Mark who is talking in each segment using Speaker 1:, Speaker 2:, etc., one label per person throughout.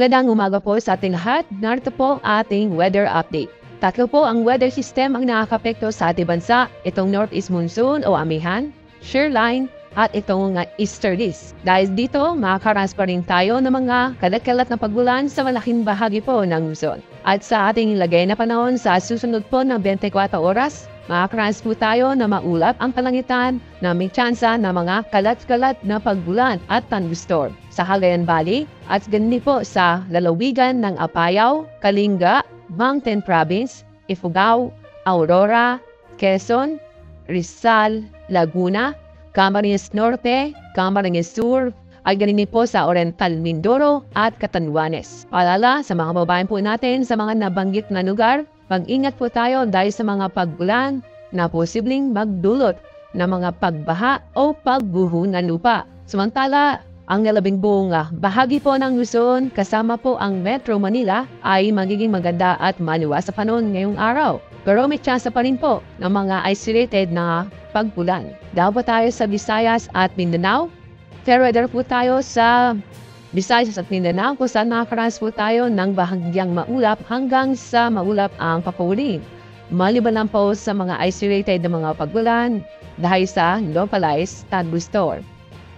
Speaker 1: Magandang umaga po sa ating lahat. Narito po ang ating weather update. Tatlo po ang weather system ang nakakapekto sa ating bansa. Itong northeast monsoon o amihan, shear line, at itong easterlies. Dahil dito, makakaranas pa rin tayo ng mga kalat-kalat na pagulan sa malaking bahagi po ng Luzon. At sa ating lagay na panahon sa susunod po ng 24 oras, makakaranas po tayo na maulap ang kalangitan na may tsansa na mga kalat-kalat na pagbulan at thunderstorm sa Cagayan Valley at ganun po sa lalawigan ng Apayao, Kalinga, Mountain Province, Ifugao, Aurora, Quezon, Rizal, Laguna, Camarines Norte, Camarines Sur, ay ganun po sa Oriental Mindoro at Catanduanes. Paalala sa mga babaeng po natin sa mga nabanggit na lugar, mag-ingat po tayo dahil sa mga pagbulan na posibleng magdulot ng mga pagbaha o pagguho ng lupa. Samantala, ang nalabing buong bahagi po ng Luzon kasama po ang Metro Manila ay magiging maganda at maliwas sa panahon ngayong araw. Pero may tsansa pa rin po ng mga isolated na pagbulan. Dahil po tayo sa Visayas at Mindanao. Fair weather po tayo sa Visayas at Mindanao kung saan makakaranas po tayo ng bahagyang maulap hanggang sa maulap ang papaulin. Maliban lang po sa mga isolated na mga pagbulan dahil sa localized thunderstorm.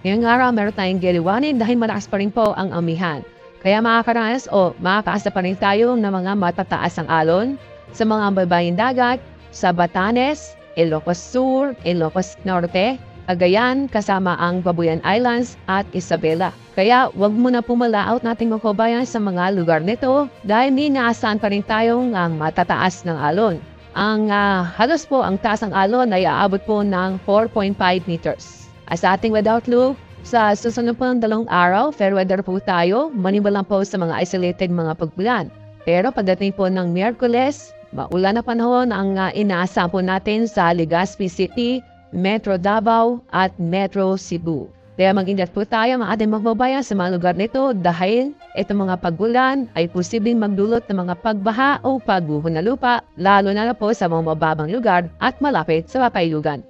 Speaker 1: Ngayong araw meron tayong giliwanin dahil malakas pa rin po ang amihan. Kaya makakaranas o makakaasa pa rin tayo ng mga matataas ang alon sa mga baybaying dagat sa Batanes, Ilocos Sur, Ilocos Norte, Cagayan kasama ang Babuyan Islands at Isabela. Kaya wag mo na pumalaot nating mga kabayan sa mga lugar nito dahil inaasahan pa rin tayong ang matataas ng alon. Ang halos po ang taas ng alon ay aabot po ng 4.5 meters. As sa ating weather outlook, sa susunod po ng 2 araw, fair weather po tayo, maliban lang po sa mga isolated mga pagbulan. Pero pagdating po ng Miyerkules, maulan na panahon ang inaasahan po natin sa Legazpi City, Metro Davao at Metro Cebu. Kaya mag-ingat po tayo mga ating magbabayan sa mga lugar nito dahil itong mga pagbulan ay posibleng magdulot ng mga pagbaha o pagguho ng lupa, lalo na po sa mga mababang lugar at malapit sa papayugan.